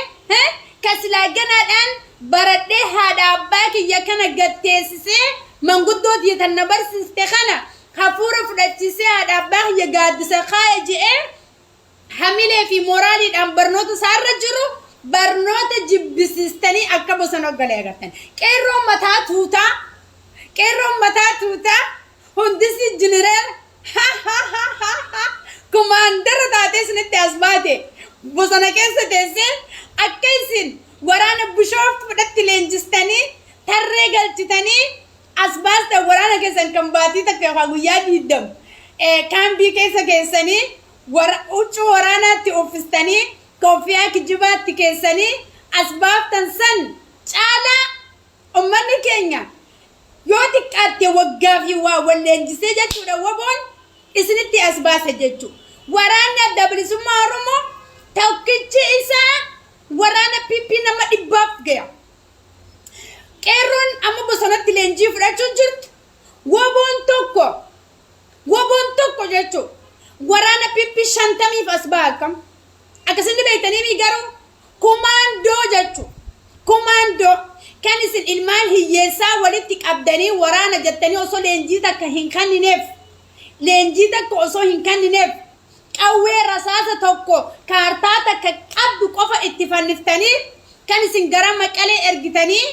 ka silaa ganaadhaan baradhee haadha abbaa kiyya kana gatteessisee manguddoo diitan na barsiiste kana hafuura fudhachiisee haadha abbaa kiyya gaaddisa kaa'e je'ee hamilee fi moraaliidhaan barnoota isaarra jiru barnoota jibbisiistanii akka bosona galee agartan. Qeerroon mataa tuutaa hundisi jeneraal kumaandara taatee isinitti as baate bosona keessa teessee akka isin waraana Bishooftuu fudhatti leenjistanii tarree galchitanii as baastan waraana keessan kan baatii takka guyyaa 20 kaambii keessa keessanii huccuu waraanaatti uffistanii koofiyaa kijibaatti keessanii as baaftan san caalaa ummanni keenya yoo xiqqaatte waggaa fi waa wal leenjisee jechuudha waboon isinitti as baase jechuudha. Waraanni adda bilisummaa Oromoo tokkichi isaa waraana PP nama 100 gaya. Qeerroon amma bosonatti leenjii fudhachuun jirtu waboon tokko jechuudha. Waraana PP 50 as baakam. Akkasini beektanii mi garuu kumaandoo jechuudha. Kumaandoo kan isin ilmaan hiyyeessaa walitti qabdanii waraana jettanii osoo leenjii takka hin kannineef qawwee rasaasa tokko kaartaa takka qabdu qofa itti fanniftanii kan isin gara Maqalee ergitanii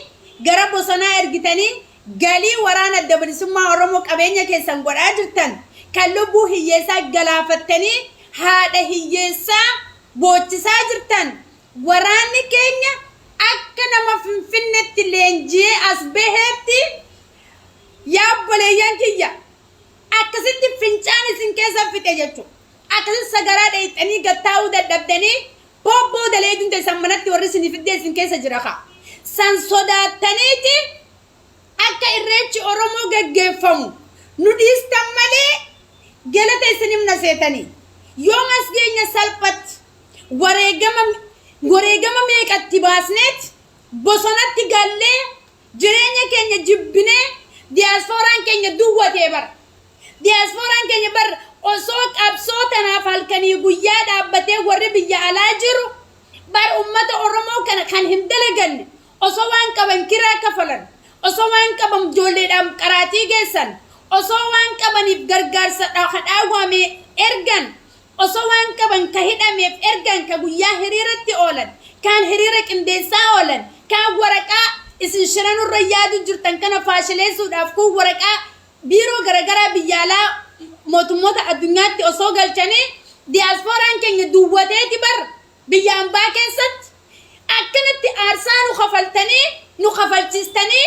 gara Bosonaa ergitanii galii waraana adda bilisummaa Oromoo qabeenya keessan godhaa jirtan kan lubbuu hiyyeessaa galaafattanii haadha hiyyeessaa boochisaa jirtan waraanni keenya akka nama finfinneetti leenjii as baheetti yaabboleeyyan kiyya akkasitti fincaan isin keessa fixe jechuudha. Akkasitti sagaraa dheeyxanii gattaa'uu dadhabdanii bobboo daleeduun teessan manatti warri isin fiddee isin keessa jira kaa. San sodaattaniiti akka irreechi Oromoo gaggeeffamu nu dhiistan malee galata isin himna seetanii. Yoom as geenya salphatti wareegama meeqatti baasneet bosonatti gallee jireenya keenya jibbinee diyaaspooraan keenya duwwatee bara. Diyaaspooraan keenya bara osoo qabsoo tanaaf halkanii guyyaa dhaabbatee warri biyya alaa jiru bara ummata Oromoo kana kan hin dalaganne osoo waan qaban kiraa kafalan osoo waan qaban ijoolleedhaan qaraatii geessan osoo waan qabaniif gargaarsa dhaawame ergan osoo waan qaban ka hidhameef ergan ka guyyaa hiriiratti oolan kan hiriira qindeessaa oolan kan waraqaa isin shiranurra yaadu jirtan kana faashileessuudhaaf kun waraqaa biiroo garagaraa biyya alaa mootummoota addunyaatti osoo galchanii diyaaspooraan keenya duwwateeti bar biyya hambaa keessatti akkanatti aarsaa nu kafaltanii nu kafalchistanii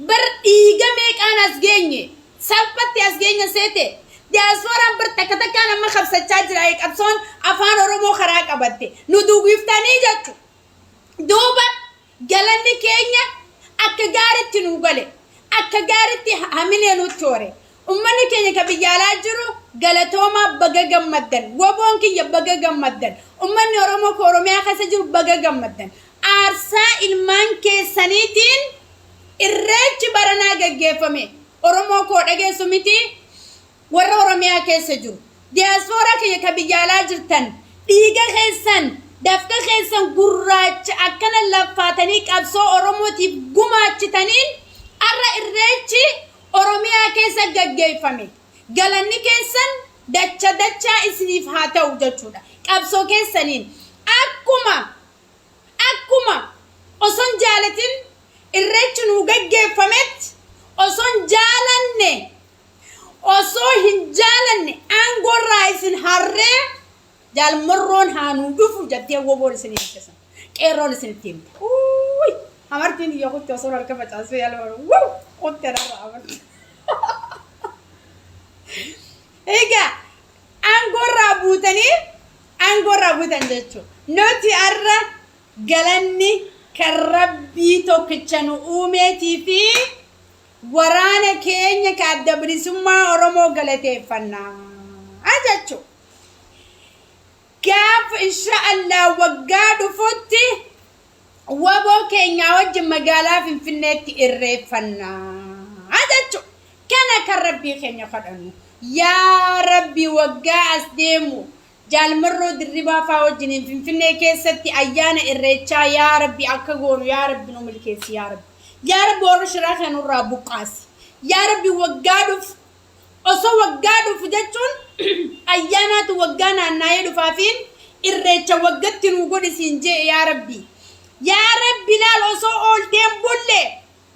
bar dhiiga meeqaan as geenye salphatti as geenye seete diyaaspooraan bar takka takkaan amma qabsachaa jira qabsoon afaan Oromoo karaa qabatte nu duwwiftanii jechu duuba galanni keenya akka gaaritti nu gale akka gaaritti hamilee nutti hore ummanni keenya ka biyya alaa jiru galatooma baga gammaddan woboon kiyya baga gammaddan ummanni Oromoo ko Oromiyaa keessa jiru baga gammaddan aarsaa ilmaan keessaniitiin irreechi baranaa gaggeeffame Oromoo ko dhageessu miti warra Oromiyaa keessa jiru diyaaspoora kiyya ka biyya alaa jirtan dhiiga keessan dafqa keessan gurraacha akkana laffaatanii qabsoo Oromootiif gumaachitaniin arra irreechi Oromiyaa keessa gaggeeffame galanni keessan dachaa isiniif haa ta'u jechuudha. Qabsoo keessaniin akkuma osoon jaalatin irreechi nu gaggeeffametti osoon jaalanne osoo hin jaalanne aangoorraa isin harree jaalmarroon haa nu dhufu jettee woboon isiniif ibsa qeerroon isinitti himta. Amartiin yoo kutti osoo harka facaasee yaalaa qottee darbaa amartii. Egaa aangoorraa buutan jechuudha. Nuti arra galanni kan Rabbii tokkicha nu uumeetii fi waraana keenya ka adda bilisummaa Oromoo galateeffannaa jechuudha. Gaafa insha'Allah waggaa dhufutti waboo keenya wajjin magaalaa Finfinneetti irreeffannaa jechuudha. Kana kan Rabbii keenya kadhannu yaa Rabbi waggaa as deemu jaalmarroo dirribaa faa wajjin Finfinnee keessatti ayyaana irreechaa yaa Rabbi akka goonu yaa Rabbi nu milkeessi yaa Rabbi warra shiraa kanurraa buqqaasi yaa Rabbi waggaa dhufu osoo waggaa dhufu jechuun ayyaanaatu waggaa naanna'ee dhufaafiin irreecha waggatti nu godhisiin jee yaa Rabbi laal osoo oolteen bulle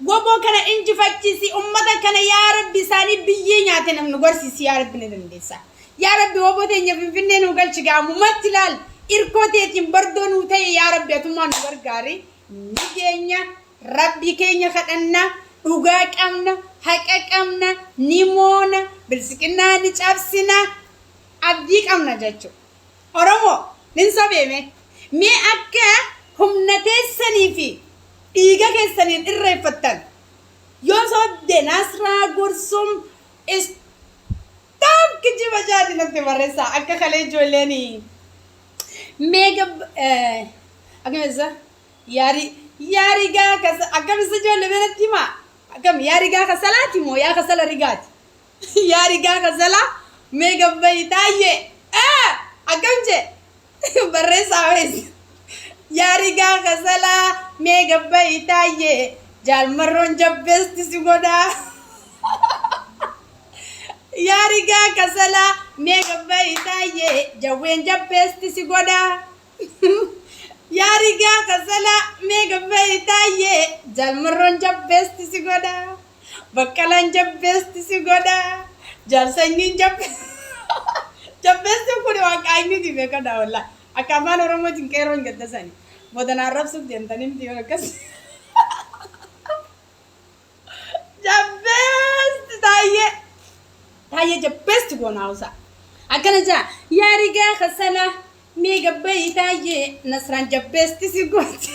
woboo kana injifachiisi ummata kana yaa Rabbi isaanii biyyee nyaate namni gorsiisi yaa Rabbi ni dandeessa yaa Rabbi woboo teenya Finfinnee nu galchi gaamumatti laal irkoo teetiin bardoo nu ta'e yaa Rabbi atummaa nu gargaari ni keenya Rabbi keenya kadhanna dhugaa qabna haqa qabna ni moona bilsiqinnaa ni cabsina abdii qabna jechuudha. Oromoo nin sabeeme mee akka humna teessanii fi dhiiga keessaniin irreeffattan yoo sobde Nasraa Gursum istaaf kijiba jaati natti barreessaa akka kalee ijoolleen meega akkamisa yaarigaa kasa akkamisa ijoollee biratti himaa akkam yaarigaa kasalaati moo yaa kasala rigaati yaarigaa kasala meega bayitaayyee akkam jee barreessaa weessi yaarigaa kasala meega bayitaayyee jaalmarroon jabbeesti si godhaa yaarigaa kasala meega bayitaayyee jawween jabbeesti si godhaa yaarigaa kasala meega bayitaayyee jaalmarroon jabbeesti si godhaa baqqalaan jabbeesti si godhaa jaalsanyiin jabbeesti kun waan qaanyuti beekadha wallaahi akka afaan Oromootiin qeerroon gaddasanii بدنا نعرف سوق دي أنت نمتي ولا كس جبست تاية جبست كون عاوزة أكنا جا يا رجال خسنا ميجا بي تاية نصران جبست سيقوت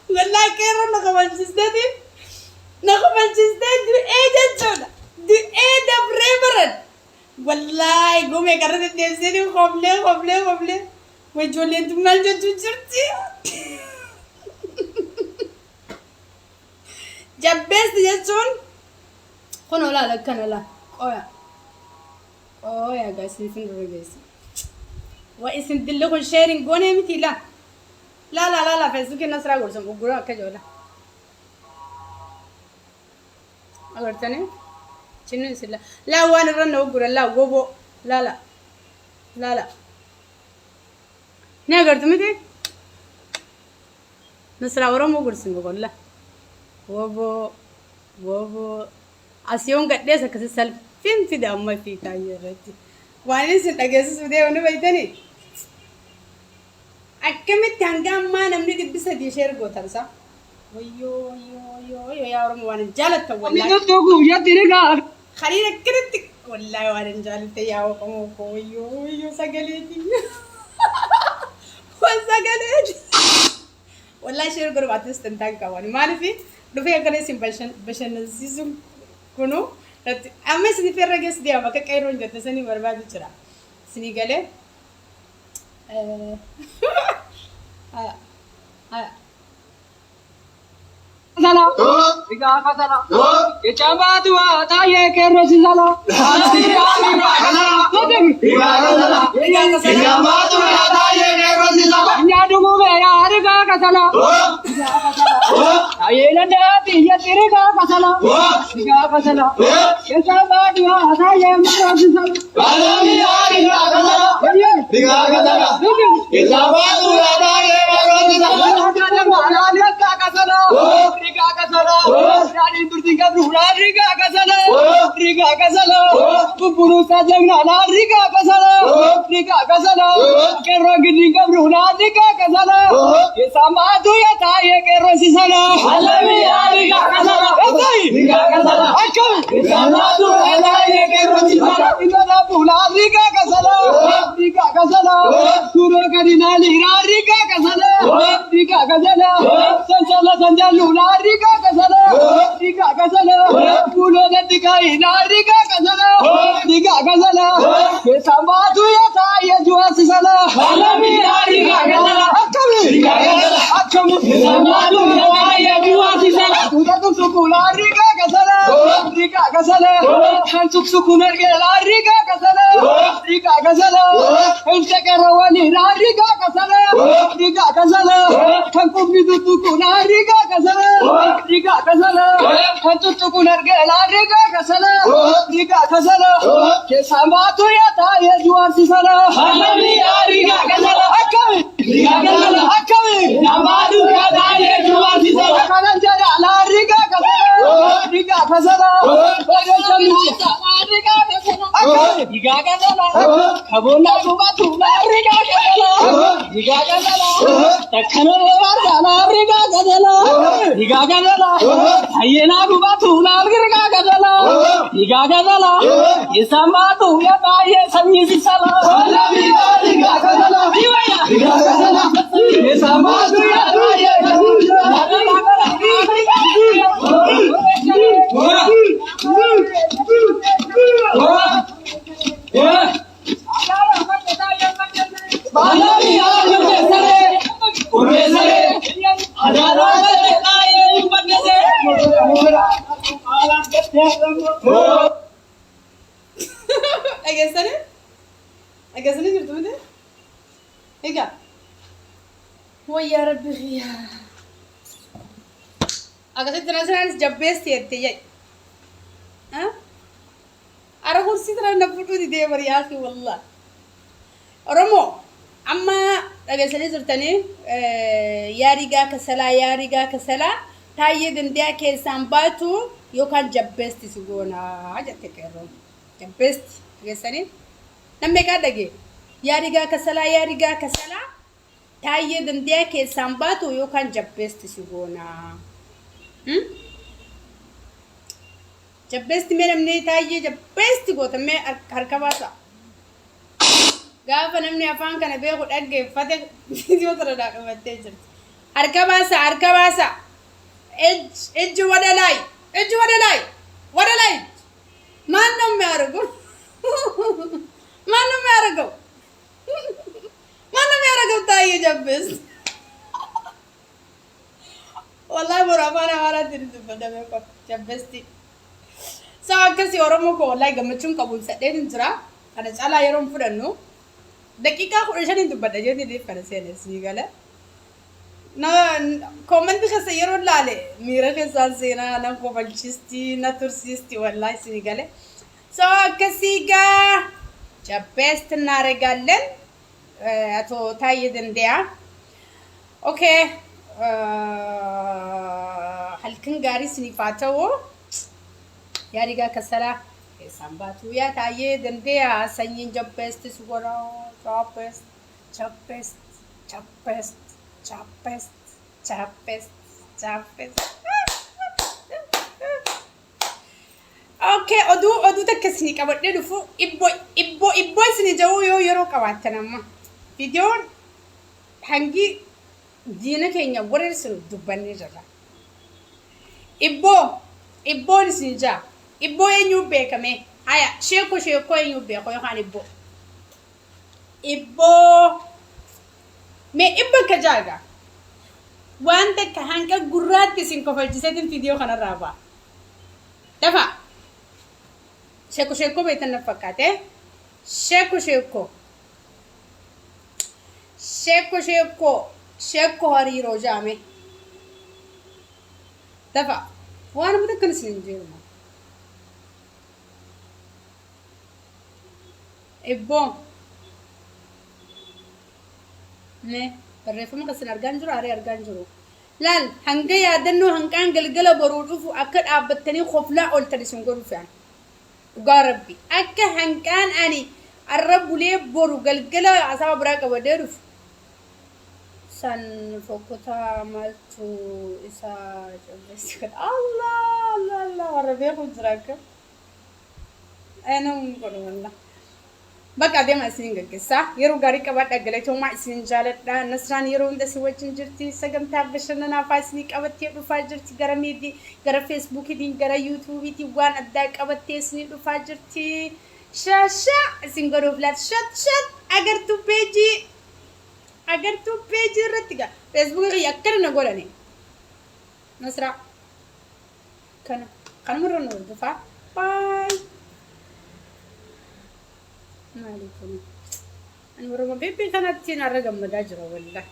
والله كيرو نقبل جسدي نقبل جسدي دو إيه جتونا دو إيه دبريبرد والله قومي كرت الدبسيني خبلي وجولي انتم نالجو جرتي جبست جتون خنو لا لا كان لا اويا guys نفين رجيسي واسم دلكم شيرين قوني متي لا فيسبوك الناس راغور سم وغورا كجولا أقولتني شنو يصير لا وانا رنا وغورا لا غوبو لا نقدر متى نسرا ورم وغور سم وغورا وبو أسيون قديس كسر سلف فين في دام ما في تايرتي وانا سنتاجس سودي وانا بيتني أكمل تانجام ما نمني قد بس هدي شير قوتها صح ويو يا ورم وانا جالت والله أنا توقو يا تريقار خلينا كرتك والله وانا جالت يا وقمو ويو سجلتي وسجلتي والله شير قربات استنتاج كواني ما نفي دفع كده سيم بشن نزيزم كنو أما سني في الرجس دي أما كايرون جت سني برباد ترى سني قاله سلا رجع كسلا يجمع دوا تايه كروس سلا يا دمو يا رجع كسلا تايه لنا تيه ترجع كسلا رجع كسلا يجمع دوا تايه كروس سلا أجازني جرتوا ده إيجا ويا ربي غيا أجازت تنازل جبست يتجي ها أروح السيدنا نبضو دي ده برياسي والله رمو أما أجازني زرتني ياريجا كسلا تايد نديا كسامباتو yookaan jabbeesti si goonaa jette qeerroon. Jabbeesti geessanii namni meeqaa dhagee yaadigaa kasalaa Taayyee Danda'a keessaan baatu yookaan jabbeesti si goonaa. Jabbeesti mee namni Taayyee jabbeesti goota mee harka baasa. Gaafa namni afaan kana beeku dhaggeeffate viidiyoo kana dhaaqabattee jirti. Harka baasa. Ejji wadalaay. Maan namni argu? Taayyee jabbeesti. Wallahi bora afaan amaaraatiin dubbadame qofa jabbeesti. Saa akkasii Oromoo koo wallahi gammachuun qabuun saddeetiin jira. Kana caalaa yeroon fudhannu daqiiqaa 15 dubbadha jeetii kana seenesii gala. Na koomenti keessa yeroo laale miira keessaan seenaa na kofalchiisti na tursiisti wallahi sii gale. Saa akkasii gaa jabbeesti እናደርጋለን አቶ ታዬ ደንደያ ኦኬ halkan gaarii sinifaatoo yaadigaa kasala keessaan baatu yaa Taayee Danda'a sanyiin jabbeesti si godhaa jabbeesti. Okay, oduu takka isinii qabadhee dhufu ibboo isinii ja'uu yoo yeroo qabaattan amma viidiyoon hangi diina keenya wareersuun dubbannee jirra. Ibboon isinii ja'a. Ibboo eenyuu beekame? Haya, sheekoo eenyuu beeko yookaan ibboo? Ibboo mee ibba akka jaaga? Waan takka hanga gurraatti isin kofalchiseetiin viidiyoo kanarraa ba'a. Dafa. Sheekoo beektan na fakkaate. Sheekoo hariiroo jaame. Dafa waan amma takkan isin jiru. Ibboo ne barreeffama kasin argaan jiru. Laal hanga yaadannoo hanqaan galgala boruu dhufu akka dhaabbattanii qoflaa ooltan isin godhu fe'an. Dhugaa Rabbi akka hanqaan ani arra bulee boru galgala asaba biraa qabadee dhufu. San fokkota maaltu isaa jabbeessi kan Allah warra beeku jira akka. Eenyuun godhu wallah. Bakka adeema isin gaggeessaa yeroo gaarii qabaadha galatoomaa isin jaaladha Nasraan yeroo hunda si wajjin jirti sagantaa bashannanaa fa'aa isin qabattee dhufaa jirti gara feesbuukiitiin gara yuutuubiitiin waan addaa qabattee isin dhufaa jirti shaasha isin godhuuf laata shat agartuu peejii irratti gaa feesbuukii akkana na godhane Nasraa kanuma nu dhufaa bye. Maalifuu ani warra beebii kanatti narra gammadaa jira wallah.